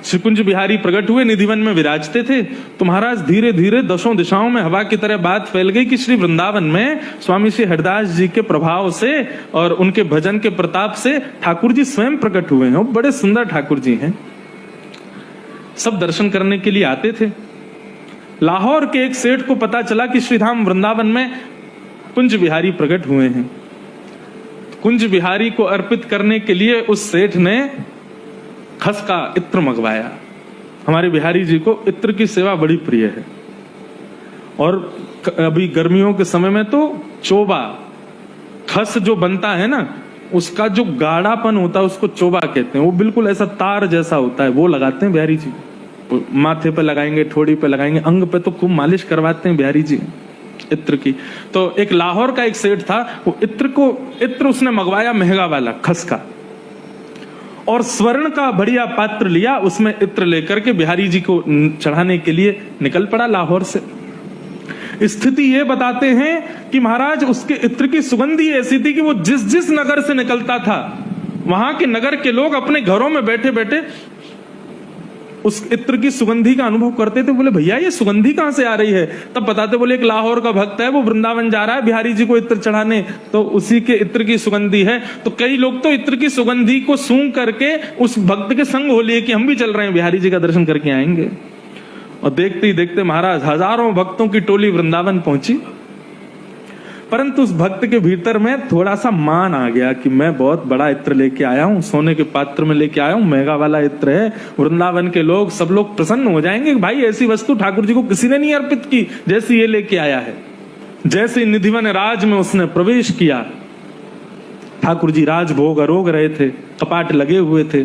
श्री कुंज बिहारी प्रकट हुए, निधिवन में विराजते थे। तो महाराज धीरे धीरे दशों दिशाओं में हवा की तरह बात फैल गई कि श्री वृंदावन में स्वामी श्री हरिदास जी के प्रभाव से और उनके भजन के प्रताप से ठाकुर जी स्वयं प्रकट हुए हैं। बड़े सुंदर ठाकुर जी हैं। सब दर्शन करने के लिए आते थे। लाहौर के एक सेठ को पता चला कि श्रीधाम वृंदावन में कुंज बिहारी प्रकट हुए हैं। कुंज बिहारी को अर्पित करने के लिए उस सेठ ने खस का इत्र मंगवाया। हमारे बिहारी जी को इत्र की सेवा बड़ी प्रिय है। और अभी गर्मियों के समय में तो चोबा, खस जो बनता है ना, उसका जो गाढ़ापन होता है उसको चोबा कहते हैं। वो बिल्कुल ऐसा तार जैसा होता है, वो लगाते हैं बिहारी जी। माथे पे लगाएंगे, ठोड़ी पे लगाएंगे, अंग पे तो खूब मालिश करवाते हैं बिहारी जी इत्र की। तो एक लाहौर का एक सेठ था, वो इत्र उसने मंगवाया महंगा वाला खस का, और स्वर्ण का बढ़िया पात्र लिया, उसमें इत्र लेकर के बिहारी जी को चढ़ाने के लिए निकल पड़ा लाहौर से। स्थिति ये बताते हैं कि महाराज उसके इत्र की सुगंधी ऐसी थी कि वो जिस जिस नगर से निकलता था, वहां के नगर के लोग अपने घरों में बैठे बैठे उस इत्र की सुगंधी का अनुभव करते थे। बोले भैया ये सुगंधी कहां से आ रही है? तब बताते, बोले एक लाहौर का भक्त है, वो वृंदावन जा रहा है बिहारी जी को इत्र चढ़ाने, तो उसी के इत्र की सुगंधी है। तो कई लोग तो इत्र की सुगंधी को सूंघ करके उस भक्त के संग हो लिए कि हम भी चल रहे हैं, बिहारी जी का दर्शन करके आएंगे। और देखते ही देखते महाराज हजारों भक्तों की टोली वृंदावन पहुंची। परंतु उस भक्त के भीतर में थोड़ा सा मान आ गया कि मैं बहुत बड़ा इत्र लेके आया हूं, सोने के पात्र में लेके आया हूं, महंगा वाला इत्र है, वृंदावन के लोग सब लोग प्रसन्न हो जाएंगे। भाई ऐसी वस्तु ठाकुर जी को किसी ने नहीं अर्पित की जैसी ये लेके आया है। जैसे निधिवन राज में उसने प्रवेश किया, ठाकुर जी राजभोग अरोग रहे थे, कपाट लगे हुए थे।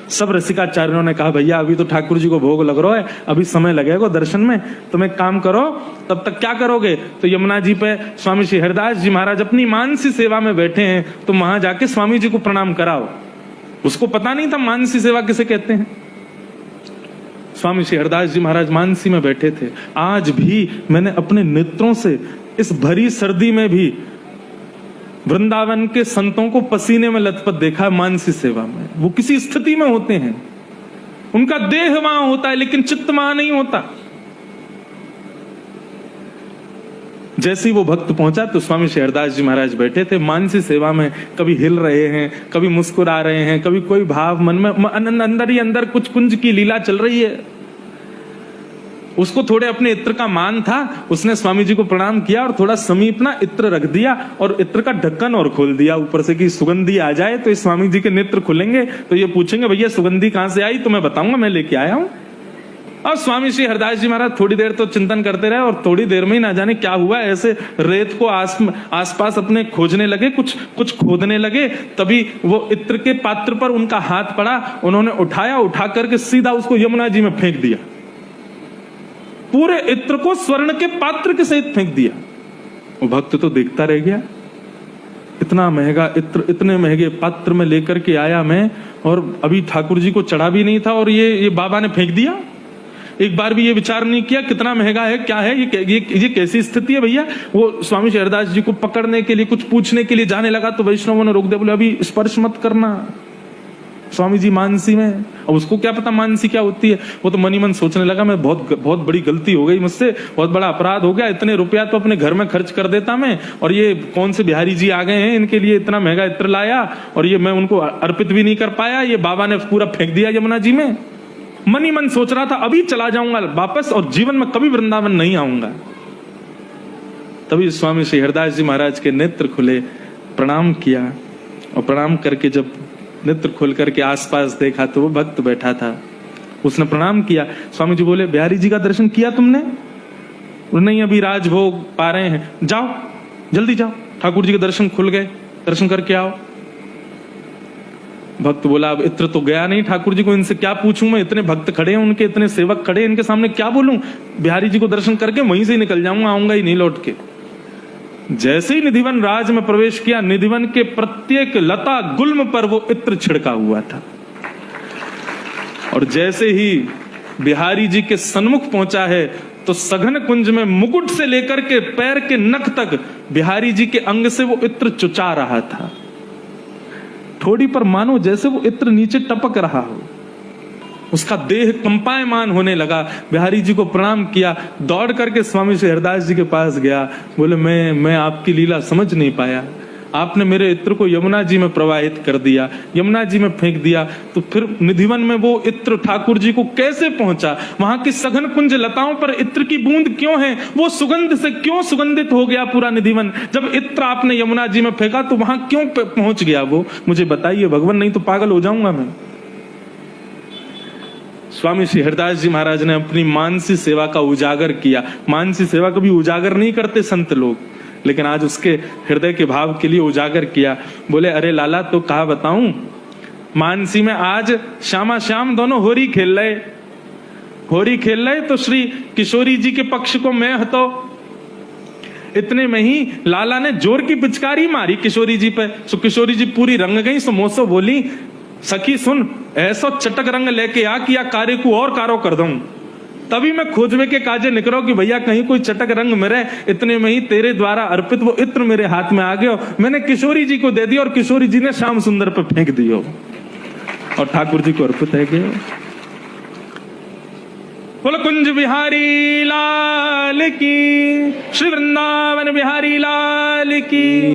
सब रसिकाचार्यों ने कहा भैया अभी तो ठाकुर जी को भोग लग रहा है, अभी समय लगेगा दर्शन में, तुम एक काम करो, तब तक क्या करोगे? तो यमुना जी पे स्वामी श्री हरिदास जी महाराज अपनी मानसी सेवा में बैठे हैं, तो वहां जाके स्वामी जी को प्रणाम कराओ। उसको पता नहीं था मानसी सेवा किसे कहते हैं। स्वामी श्री हरिदास जी महाराज मानसी में बैठे थे। आज भी मैंने अपने नेत्रों से इस भरी सर्दी में भी वृंदावन के संतों को पसीने में लथपथ देखा है मानसी सेवा में। वो किसी स्थिति में होते हैं, उनका देह वहां होता है लेकिन चित्त वहां नहीं होता। जैसे ही वो भक्त पहुंचा तो स्वामी श्री हरिदास जी महाराज बैठे थे मानसी सेवा में, कभी हिल रहे हैं, कभी मुस्कुरा रहे हैं, कभी कोई भाव मन में, अंदर ही अंदर कुछ कुंज की लीला चल रही है। उसको थोड़े अपने इत्र का मान था, उसने स्वामी जी को प्रणाम किया और थोड़ा समीप ना इत्र रख दिया और इत्र का ढक्कन और खोल दिया ऊपर से कि सुगंधी आ जाए तो इस स्वामी जी के नेत्र खुलेंगे, तो ये पूछेंगे भैया सुगंधी कहां से आई, तो मैं बताऊंगा मैं लेके आया हूं। और स्वामी श्री हरिदास जी महाराज थोड़ी देर तो चिंतन करते रहे और थोड़ी देर में ही ना जाने क्या हुआ, ऐसे रेत को आसपास अपने खोजने लगे, कुछ खोदने लगे। तभी वो इत्र के पात्र पर उनका हाथ पड़ा, उन्होंने उठाया, उठा करके सीधा उसको यमुना जी में फेंक दिया। पूरे इत्र को स्वर्ण के पात्र के सहित फेंक दिया। वो भक्त तो देखता रह गया, इतना महंगा इत्र इतने महंगे पात्र में लेकर के आया मैं, और अभी ठाकुर जी को चढ़ा भी नहीं था और ये बाबा ने फेंक दिया। एक बार भी ये विचार नहीं किया कितना महंगा है, क्या है ये कैसी स्थिति है भैया। वो स्वामी श्री हरिदास जी को पकड़ने के लिए, कुछ पूछने के लिए जाने लगा तो वैष्णवों ने रोक दिया, बोले अभी स्पर्श मत करना। स्वामी जी मानसी में, अब उसको क्या पता मानसी क्या होती है। वो तो मनी मन सोचने लगा मैं बहुत बड़ी गलती हो गई मुझसे, बहुत बड़ा अपराध हो गया, इतने रुपया तो अपने घर में खर्च कर देता मैं, और ये कौन से बिहारी जी आ गए हैं, इनके लिए इतना महंगा इत्र लाया और ये मैं उनको अर्पित भी नहीं कर पाया, ये बाबा ने पूरा फेंक दिया यमुना जी में। मनी मन सोच रहा था अभी चला जाऊंगा वापस और जीवन में कभी वृंदावन नहीं आऊंगा। तभी स्वामी श्री हरिदास जी महाराज के नेत्र खुले, प्रणाम किया, और प्रणाम करके जब नेत्र खोल करके आसपास देखा तो वो भक्त बैठा था। उसने प्रणाम किया। स्वामी जी बोले बिहारी जी का दर्शन किया तुमने? नहीं अभी राजभोग पा रहे हैं, जाओ जल्दी जाओ, ठाकुर जी के दर्शन खुल गए, दर्शन करके आओ। भक्त बोला अब इत्र तो गया नहीं ठाकुर जी को, इनसे क्या पूछूं मैं, इतने भक्त खड़े हैं उनके, इतने सेवक खड़े हैं, इनके सामने क्या बोलूं। बिहारी जी को दर्शन करके वहीं से ही निकल जाऊंगा, आऊंगा ही नहीं लौट के। जैसे ही निधिवन राज में प्रवेश किया, निधिवन के प्रत्येक लता गुल्म पर वो इत्र छिड़का हुआ था। और जैसे ही बिहारी जी के सन्मुख पहुंचा है तो सघन कुंज में मुकुट से लेकर के पैर के नख तक बिहारी जी के अंग से वो इत्र चुचा रहा था। ठोड़ी पर मानो जैसे वो इत्र नीचे टपक रहा हो। उसका देह कंपायमान होने लगा। बिहारी जी को प्रणाम किया, दौड़ करके स्वामी श्री हरदास जी के पास गया। बोले मैं आपकी लीला समझ नहीं पाया, आपने मेरे इत्र को यमुना जी में प्रवाहित कर दिया, यमुना जी में फेंक दिया, तो फिर निधिवन में वो इत्र ठाकुर जी को कैसे पहुंचा? वहां की सघन कुंज लताओं पर इत्र की बूंद क्यों है? वो सुगंध से क्यों सुगंधित हो गया पूरा निधिवन? जब इत्र आपने यमुना जी में फेंका तो वहां क्यों पहुंच गया वो? मुझे बताइए भगवान, नहीं तो पागल हो जाऊंगा मैं। स्वामी श्री हरदास जी महाराज ने अपनी मानसी सेवा का उजागर किया। मानसी सेवा कभी उजागर नहीं करते संत लोग, लेकिन आज उसके हृदय के भाव के लिए उजागर किया। बोले अरे लाला, तो कहा बताऊं, मानसी में आज श्यामा श्याम दोनों होरी खेल रहे, तो श्री किशोरी जी के पक्ष को मैं हतो। इतने में ही लाला ने जोर की पिचकारी मारी किशोरी जी पे। सो किशोरी जी पूरी रंग गई। सो मोसो बोली, सखी सुन, ऐसो चटक रंग लेके आ कि या कार्य को और कारो कर दूं। तभी मैं खोजवे के काजे निकलो कि भैया कहीं कोई चटक रंग मेरे। इतने में ही तेरे द्वारा अर्पित वो इत्र मेरे हाथ में आ गयो, मैंने किशोरी जी को दे दिया और किशोरी जी ने श्याम सुंदर पे फेंक दियो और ठाकुर जी को अर्पित है गयो। बोलो कुंज बिहारी लाल की, श्री वृंदावन बिहारी लाल की।